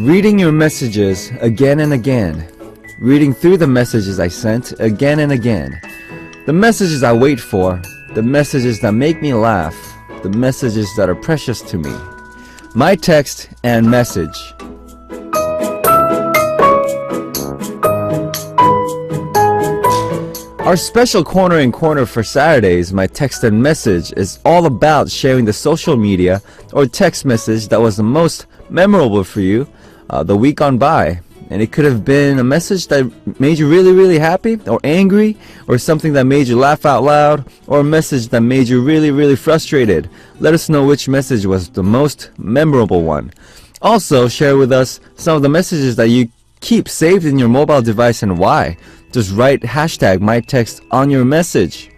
Reading your messages again and again. Reading through the messages I sent again and again. The messages I wait for. The messages that make me laugh. The messages that are precious to me. My text and message. Our special corner in corner for Saturdays, my text and message, is all about sharing the social media or text message that was the most memorable for you the week gone by. And it could have been a message that made you really, really happy or angry, or something that made you laugh out loud, or a message that made you really, really frustrated. Let us know which message was the most memorable one. Also, share with us some of the messages that you keep saved in your mobile device and why. Just write hashtag MyText on your message.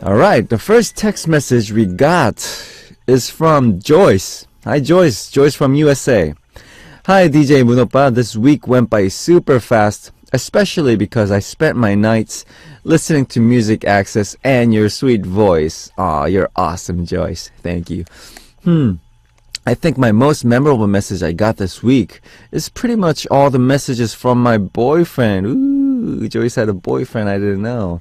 Alright, the first text message we got is from Joyce. Hi Joyce, Joyce from USA. Hi DJ Munopa, this week went by super fast, especially because I spent my nights listening to Music Access and your sweet voice. Aw, you're awesome Joyce, thank you. I think my most memorable message I got this week is pretty much all the messages from my boyfriend. Ooh, Joyce had a boyfriend, I didn't know.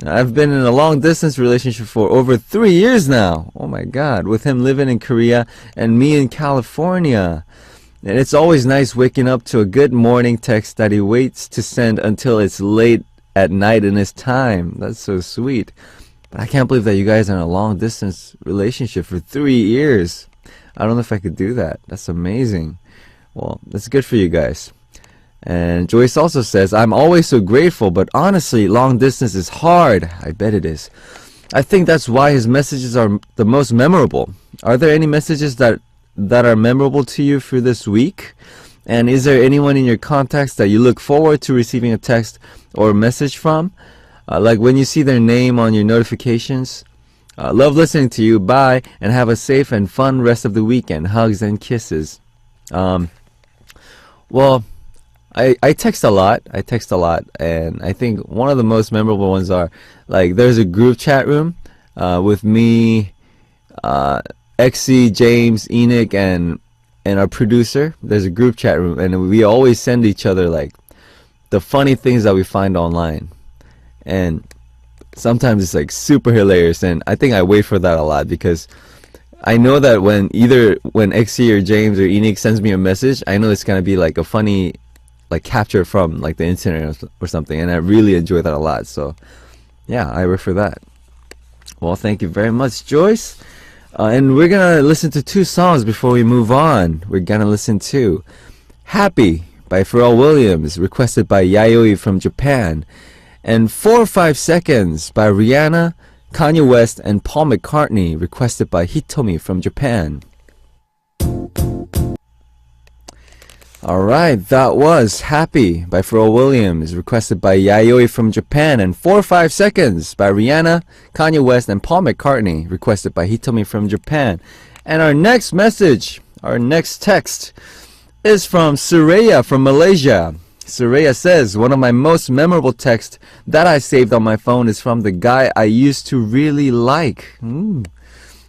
I've been in a long-distance relationship for over 3 years now. Oh my god, with him living in Korea and me in California. And it's always nice waking up to a good morning text that he waits to send until it's late at night in his time. That's so sweet. But I can't believe that you guys are in a long-distance relationship for 3 years. I don't know if I could do that. That's amazing. Well, that's good for you guys. And Joyce also says, I'm always so grateful, but honestly, long distance is hard. I bet it is. I think that's why his messages are the most memorable. Are there any messages that are memorable to you for this week? And is there anyone in your contacts that you look forward to receiving a text or a message from? Like when you see their name on your notifications? Love listening to you. Bye, and have a safe and fun rest of the weekend. Hugs and kisses. Well, I text a lot. And I think one of the most memorable ones are, like, there's a group chat room with me, Exy, James, Enoch, and our producer. There's a group chat room, and we always send each other, like, the funny things that we find online. And sometimes it's like super hilarious, and I think I wait for that a lot, because I know that when Exy or James or Enoch sends me a message, I know it's gonna be like a funny, like, capture from like the internet or something, and I really enjoy that a lot. So yeah, I wait for that. Well, thank you very much, Joyce. And we're gonna listen to 2 songs before we move on. We're gonna listen to Happy by Pharrell Williams, requested by Yayoi from Japan, and 4 or 5 Seconds by Rihanna, Kanye West, and Paul McCartney, requested by Hitomi from Japan. Alright, that was Happy by Pharrell Williams, requested by Yayoi from Japan, and 4 or 5 Seconds by Rihanna, Kanye West, and Paul McCartney, requested by Hitomi from Japan. And our next message, our next text, is from Suraya from Malaysia. Suraya says, one of my most memorable texts that I saved on my phone is from the guy I used to really like.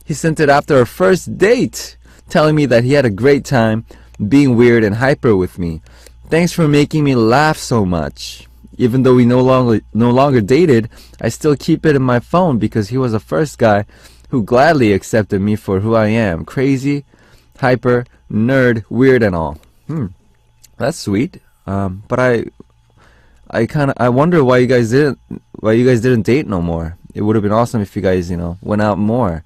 He sent it after our first date, telling me that he had a great time being weird and hyper with me. Thanks for making me laugh so much. Even though we no longer dated, I still keep it in my phone because he was the first guy who gladly accepted me for who I am. Crazy, hyper, nerd, weird, and all. That's sweet. But I wonder why you guys didn't date no more. It would have been awesome if you guys, went out more.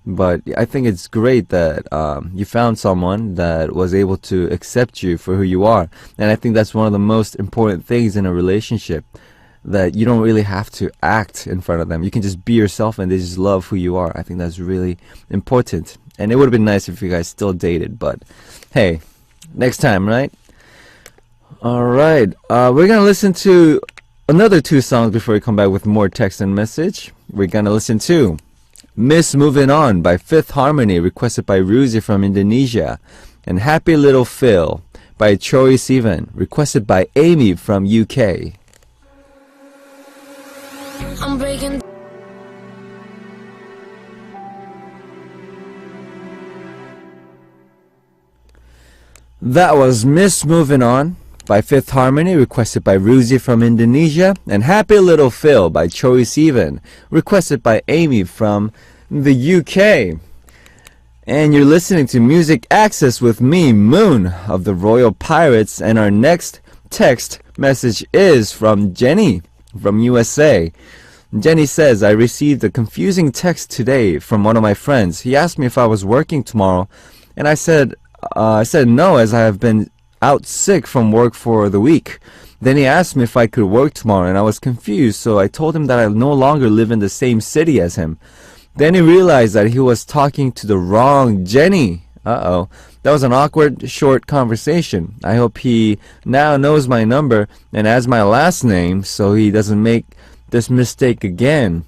But I think it's great that you found someone that was able to accept you for who you are. And I think that's one of the most important things in a relationship, that you don't really have to act in front of them. You can just be yourself and they just love who you are. I think that's really important. And it would have been nice if you guys still dated, but hey, next time, right? Alright, we're gonna listen to another 2 songs before we come back with more text and message. We're gonna listen to Miss Moving On by Fifth Harmony, requested by Ruzi from Indonesia, and Happy Little Phil by Troye Sivan, requested by Amy from UK. I'm breaking. That was Miss Moving On by Fifth Harmony, requested by Ruzi from Indonesia, and Happy Little Phil by Troye Sivan, requested by Amy from the UK. And you're listening to Music Access with me, Moon, of the Royal Pirates, and our next text message is from Jenny from USA. Jenny says, I received a confusing text today from one of my friends. He asked me if I was working tomorrow, and I said no, as I have been out sick from work for the week. Then he asked me if I could work tomorrow, and I was confused, so I told him that I no longer live in the same city as him. Then he realized that he was talking to the wrong Jenny. Uh-oh. That was an awkward, short conversation. I hope he now knows my number and has my last name so he doesn't make this mistake again.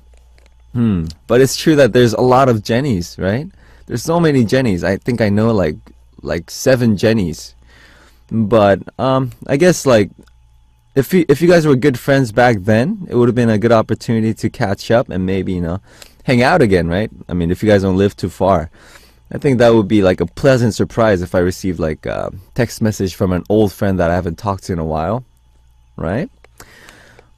But it's true that there's a lot of Jennys, right? There's so many Jennys. I think I know like 7 Jennys. But I guess like if you guys were good friends back then, it would have been a good opportunity to catch up and maybe, hang out again, right? I mean, if you guys don't live too far. I think that would be like a pleasant surprise if I received like a text message from an old friend that I haven't talked to in a while, right?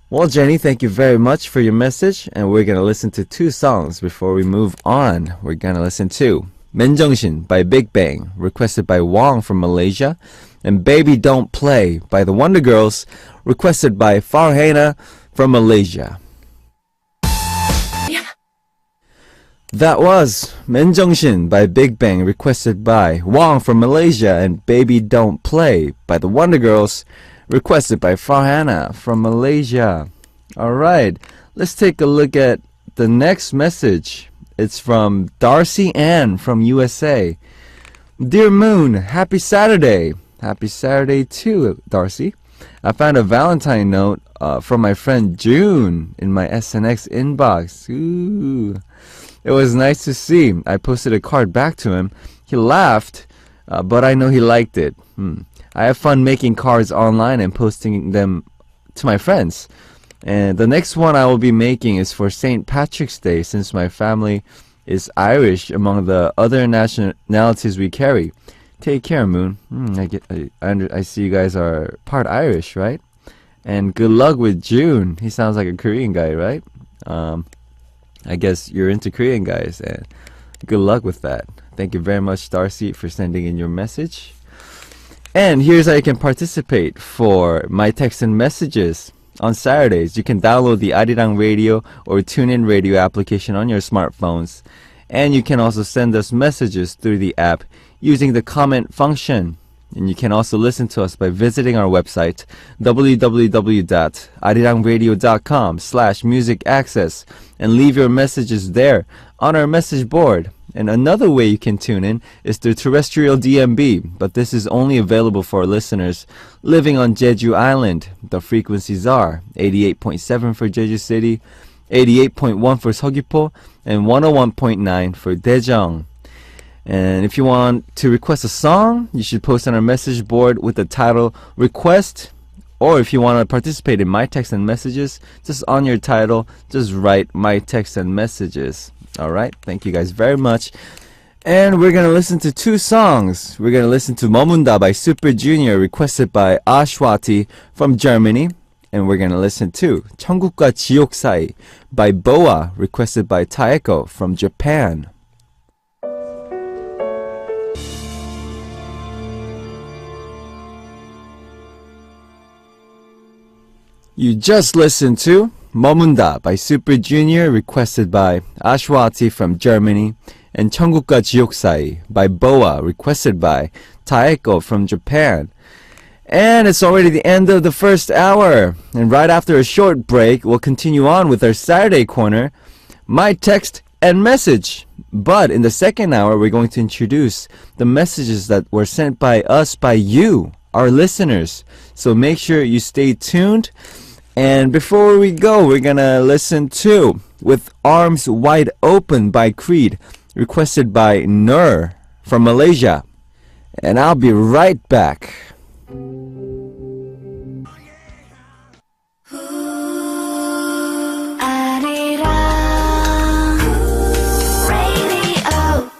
Well, Jenny, thank you very much for your message, and we're going to listen to 2 songs before we move on. We're going to listen to 맨정신 by Big Bang, requested by Wong from Malaysia, and Baby Don't Play by the Wonder Girls, requested by Farhana from Malaysia. That was 맨정신 by Big Bang, requested by Wong from Malaysia, and Baby Don't Play by the Wonder Girls, requested by Farhana from Malaysia. Alright, let's take a look at the next message. It's from Darcy Ann from USA. Dear Moon, happy Saturday. Happy Saturday too, Darcy. I found a Valentine note from my friend June in my SNX inbox. Ooh. It was nice to see. I posted a card back to him. He laughed, but I know he liked it. I have fun making cards online and posting them to my friends. And the next one I will be making is for St. Patrick's Day, since my family is Irish among the other nationalities we carry. Take care, Moon. I see you guys are part Irish, right? And good luck with June. He sounds like a Korean guy, right? I guess you're into Korean guys, and good luck with that. Thank you very much, Darcy, for sending in your message. And here's how you can participate for My Text and Messages. On Saturdays, you can download the Arirang Radio or TuneIn Radio application on your smartphones. And you can also send us messages through the app using the comment function. And you can also listen to us by visiting our website, www.arirangradio.com/musicaccess, and leave your messages there on our message board. And another way you can tune in is through terrestrial DMB, but this is only available for listeners living on Jeju Island. The frequencies are 88.7 for Jeju City, 88.1 for Seogwipo, and 101.9 for Daejeong. And if you want to request a song, you should post on our message board with the title Request. Or if you want to participate in My Text and Messages, just on your title, just write My Text and Messages. Alright, thank you guys very much. And we're going to listen to 2 songs. We're going to listen to 머문다 by Super Junior, requested by Ashwati from Germany. And we're going to listen to 천국과 지옥 사이 by Boa, requested by Taeko from Japan. You just listened to 머문다 by Super Junior, requested by Ashwati from Germany, and 천국과 지옥 사이 by Boa, requested by Taeko from Japan. And it's already the end of the first hour. And right after a short break, we'll continue on with our Saturday corner, My Text and Message. But in the second hour, we're going to introduce the messages that were sent by us, by you, our listeners. So make sure you stay tuned. And before we go, we're gonna listen to With Arms Wide Open by Creed, requested by Nur from Malaysia. And I'll be right back. Arirang Radio.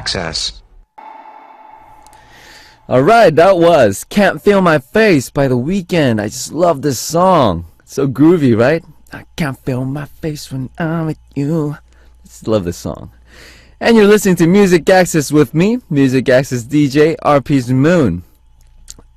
Access. Alright, that was Can't Feel My Face by The Weeknd. I just love this song. It's so groovy, right? I can't feel my face when I'm with you. I just love this song. And you're listening to Music Access with me, Music Access DJ RP's Moon.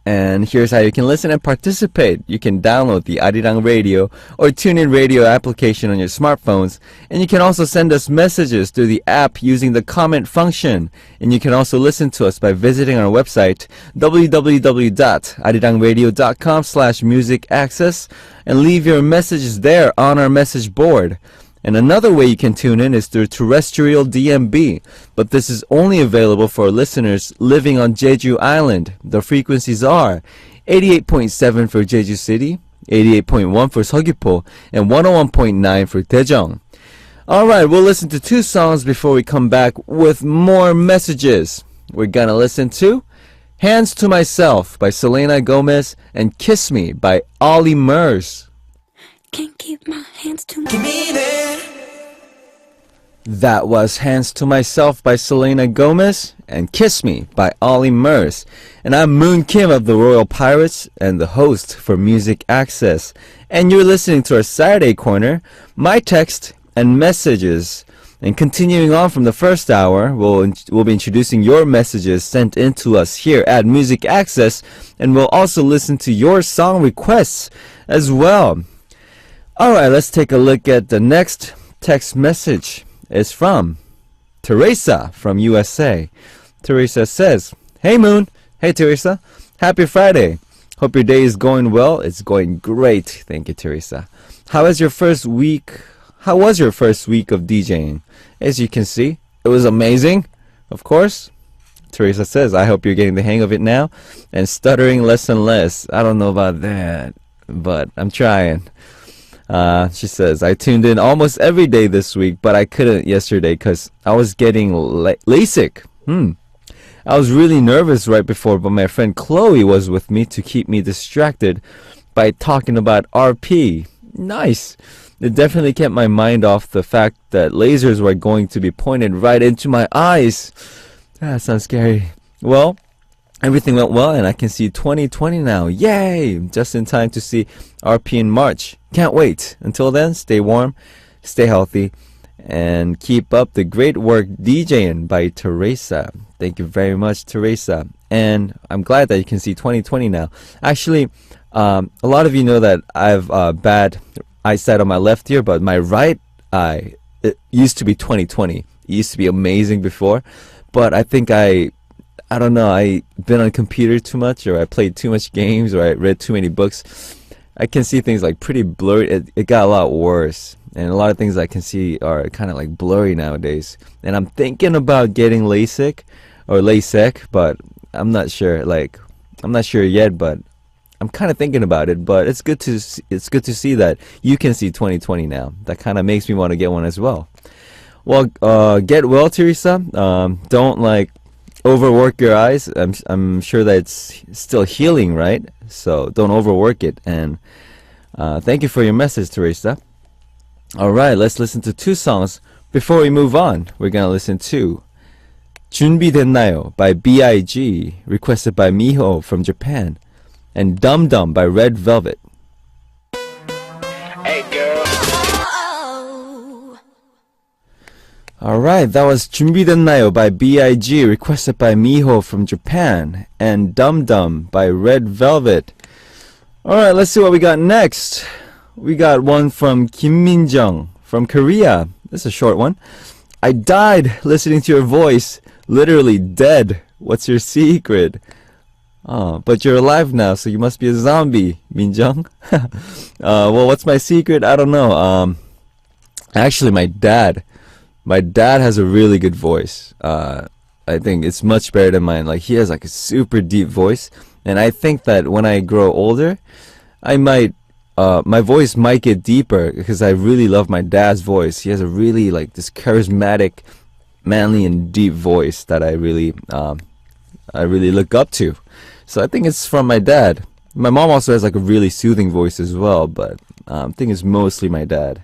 And here's how you can listen and participate. You can download the Arirang Radio or TuneIn Radio application on your smartphones. And you can also send us messages through the app using the comment function. And you can also listen to us by visiting our website, www.arirangradio.com/musicaccess, and leave your messages there on our message board. And another way you can tune in is through terrestrial DMB, but this is only available for listeners living on Jeju Island. The frequencies are 88.7 for Jeju City, 88.1 for Seogwipo, and 101.9 for Daejeong. Alright, we'll listen to two songs before we come back with more messages. We're gonna listen to Hands to Myself by Selena Gomez and Kiss Me by Ollie Murs. Can't keep my hands to That was Hands to Myself by Selena Gomez and Kiss Me by Ollie Murs. And I'm Moon Kim of the Royal Pirates and the host for Music Access. And you're listening to our Saturday Corner, My Text and Messages. And continuing on from the first hour, we'll be introducing your messages sent in to us here at Music Access. And we'll also listen to your song requests as well. Alright, let's take a look at the next text message. It's from Teresa from USA. Teresa says, Hey Moon. Hey Teresa. Happy Friday. Hope your day is going well. It's going great. Thank you, Teresa. How was your first week of DJing? As you can see, it was amazing. Of course. Teresa says, I hope you're getting the hang of it now and stuttering less and less. I don't know about that, but I'm trying. She says, I tuned in almost every day this week, but I couldn't yesterday because I was getting LASIK. I was really nervous right before, but my friend Chloe was with me to keep me distracted by talking about RP. Nice. It definitely kept my mind off the fact that lasers were going to be pointed right into my eyes. That sounds scary. Well, everything went well and I can see 2020 now. Yay! Just in time to see RP in March. Can't wait. Until then, stay warm, stay healthy, and keep up the great work DJing by Teresa. Thank you very much, Teresa. And I'm glad that you can see 2020 now. Actually, a lot of you know that I have bad eyesight on my left ear, but my right eye, it used to be 2020. It used to be amazing before, but I think I don't know, I've been on computer too much, or I played too much games, or I read too many books. I can see things like pretty blurry. It got a lot worse. And a lot of things I can see are kind of like blurry nowadays. And I'm thinking about getting LASIK or LASIK, but I'm not sure. I'm not sure yet, but I'm kind of thinking about it. But it's good to see that you can see 2020 now. That kind of makes me want to get one as well. Well, get well, Teresa. Don't overwork your eyes. I'm sure that it's still healing, right? So don't overwork it. And thank you for your message, Teresa. Alright, let's listen to two songs. Before we move on, we're gonna listen to 준비됐나요 by B.I.G. requested by Miho from Japan, and Dum Dum by Red Velvet. Hey girl. Alright, that was 준비됐나요 by B.I.G. requested by Miho from Japan, and Dum Dum by Red Velvet. Alright, let's see what we got next. We got one from Kim Min-jung from Korea. This is a short one. I died listening to your voice. Literally dead. What's your secret? Oh, but you're alive now, so you must be a zombie, Min-jung. Well, what's my secret? I don't know. Actually, my dad has a really good voice. I think it's much better than mine. He has a super deep voice. And I think that when I grow older, my voice might get deeper because I really love my dad's voice. He has a really this charismatic, manly and deep voice that I really look up to. So I think it's from my dad. My mom also has a really soothing voice as well, but I think it's mostly my dad.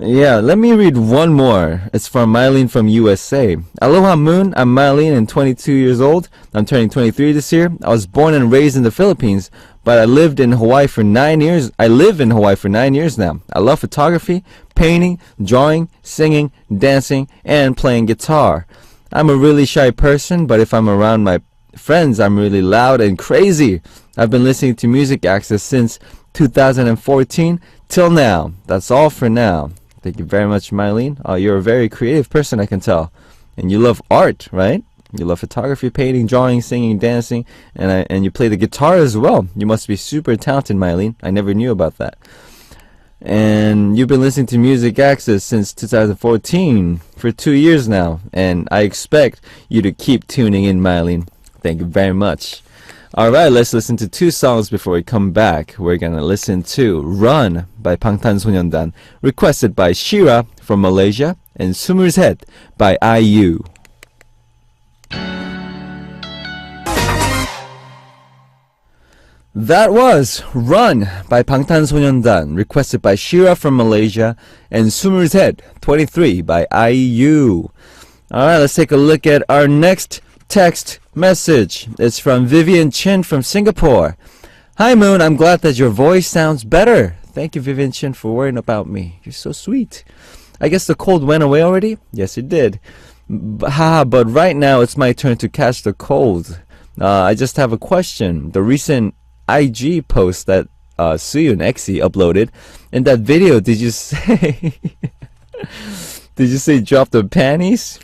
Yeah, let me read one more. It's from Mylene from USA. Aloha Moon, I'm Mylene and 22 years old. I'm turning 23 this year. I was born and raised in the Philippines, but I lived in Hawaii for 9 years. I live in Hawaii for 9 years now. I love photography, painting, drawing, singing, dancing, and playing guitar. I'm a really shy person, but if I'm around my friends, I'm really loud and crazy. I've been listening to Music Access since 2014 till now. That's all for now. Thank you very much, Mylene. You're a very creative person, I can tell. And you love art, right? You love photography, painting, drawing, singing, dancing, and you play the guitar as well. You must be super talented, Mylene. I never knew about that. And you've been listening to Music Access since 2014 for 2 years now. And I expect you to keep tuning in, Mylene. Thank you very much. Alright, let's listen to 2 songs before we come back. We're gonna listen to Run by 방탄소년단, requested by Shira from Malaysia, and 스물셋 by IU. That was Run by 방탄소년단, requested by Shira from Malaysia, and 스물셋, 23 by IU. Alright, let's take a look at our next text message. It's from Vivian Chin from Singapore. Hi Moon, I'm glad that your voice sounds better. Thank you, Vivian Chin, for worrying about me. You're so sweet. I guess the cold went away already? Yes, it did. But right now it's my turn to catch the cold. I just have a question. The recent IG post that Suyun Exy uploaded, in that video, did you say did you say drop the panties?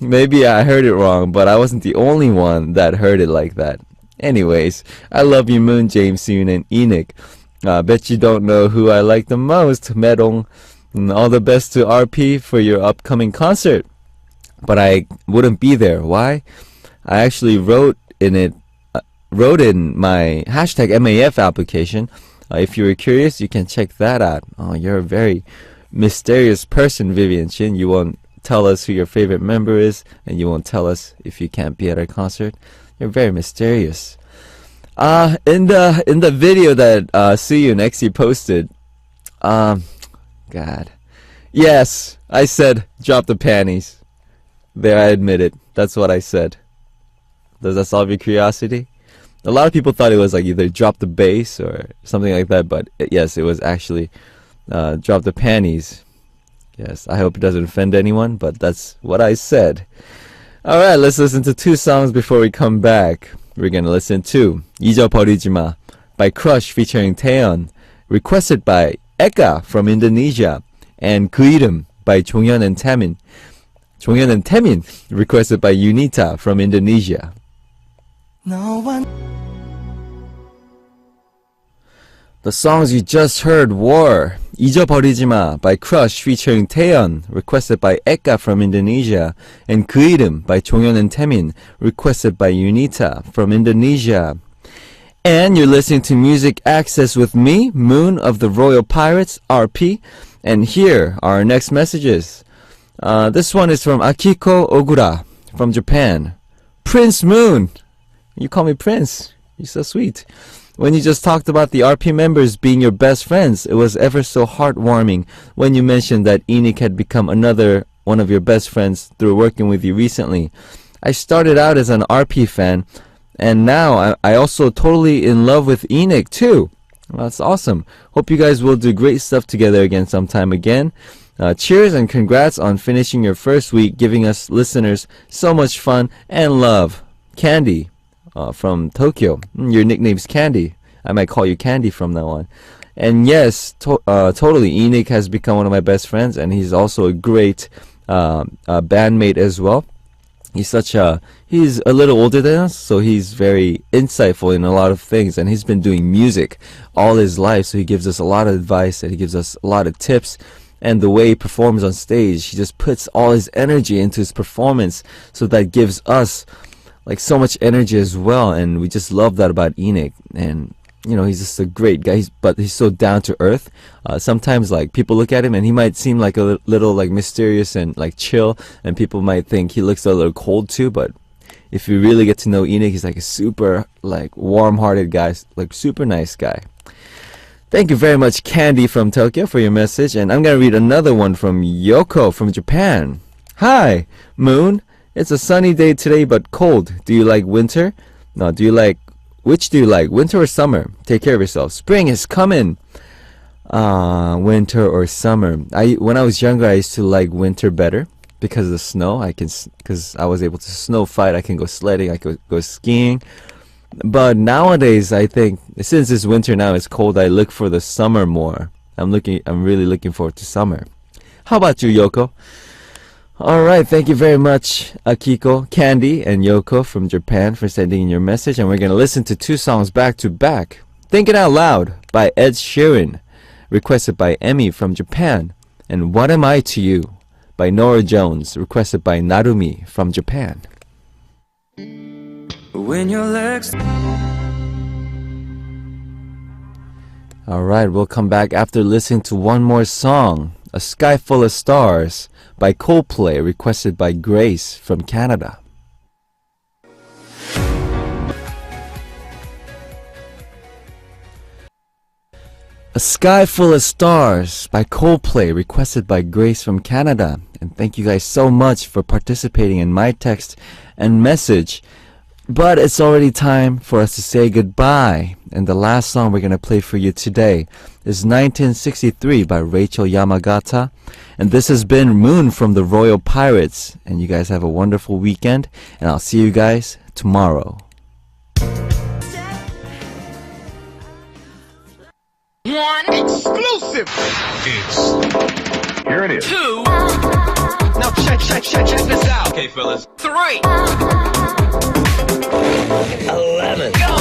Maybe I heard it wrong, but I wasn't the only one that heard it like that. Anyways, I love you, Moon, James, Suyun, and Enoch. Bet you don't know who I like the most, Medong. All the best to RP for your upcoming concert. But I wouldn't be there. Why? I actually wrote in my hashtag MAF application. If you were curious, you can check that out. Oh, you're a very mysterious person, Vivian Chin. You won't tell us who your favorite member is, and you won't tell us if you can't be at our concert. You're very mysterious. In the video that Suyu and Exy posted, God, yes, I said drop the panties. There, I admit it. That's what I said. Does that solve your curiosity? A lot of people thought it was like either drop the bass or something like that, but yes, it was actually drop the panties. Yes, I hope it doesn't offend anyone, but that's what I said. Alright, let's listen to 2 songs before we come back. We're gonna listen to 잊어버리지 마 by Crush featuring Taeyeon, requested by Eka from Indonesia, and 그 이름 by 종현 and Taemin. 종현 and Taemin, requested by Unita from Indonesia. The songs you just heard were 잊어버리지 마 by Crush featuring Taeyeon, requested by Eka from Indonesia, and 그 이름 by 종현 and Taemin, requested by Unita from Indonesia. And you're listening to Music Access with me, Moon of the Royal Pirates, RP, and here are our next messages. This one is from Akiko Ogura from Japan. Prince Moon! You call me Prince. You're so sweet. When you just talked about the RP members being your best friends, it was ever so heartwarming when you mentioned that Enoch had become another one of your best friends through working with you recently. I started out as an RP fan, and now I also totally in love with Enoch too. Well, that's awesome. Hope you guys will do great stuff together again sometime again. Cheers and congrats on finishing your first week, giving us listeners so much fun and love. Candy. From Tokyo. Your nickname's Candy. I might call you Candy from now on. And yes, totally, Enoch has become one of my best friends, and he's also a great bandmate as well. He's a little older than us, so he's very insightful in a lot of things, and he's been doing music all his life, so he gives us a lot of advice, and he gives us a lot of tips. And the way he performs on stage, he just puts all his energy into his performance, so that gives us like so much energy as well, and we just love that about Enoch. And you know, he's just a great guy, but he's so down to earth. Sometimes like people look at him and he might seem like a little like mysterious and like chill, and people might think he looks a little cold too, but if you really get to know Enoch, he's like a super like warm-hearted guy, like super nice guy. Thank you very much, Candy from Tokyo, for your message. And I'm going to read another one from Yoko from Japan. Hi, Moon. It's a sunny day today, but cold. Do you like winter? No, which do you like, winter or summer? Take care of yourself. Spring is coming. Winter or summer. When I was younger, I used to like winter better because of the snow. Because I was able to snow fight. I can go sledding. I could go skiing. But nowadays, I think since it's winter now, it's cold. I look for the summer more. I'm really looking forward to summer. How about you, Yoko? All right, thank you very much, Akiko, Candy, and Yoko from Japan for sending in your message. And we're going to listen to two songs back to back. Thinking Out Loud by Ed Sheeran, requested by Emmy from Japan. And What Am I to You by Nora Jones, requested by Narumi from Japan. When your legs... All right, we'll come back after listening to one more song, A Sky Full of Stars by Coldplay, requested by Grace from Canada. A Sky Full of Stars by Coldplay, requested by Grace from Canada. And thank you guys so much for participating in my text and message. But it's already time for us to say goodbye. And the last song we're going to play for you today is 1963 by Rachel Yamagata. And this has been Moon from the Royal Pirates. And you guys have a wonderful weekend. And I'll see you guys tomorrow. One exclusive. Here it is. Two. Now check this out. Okay, fellas. 3. 11. Go.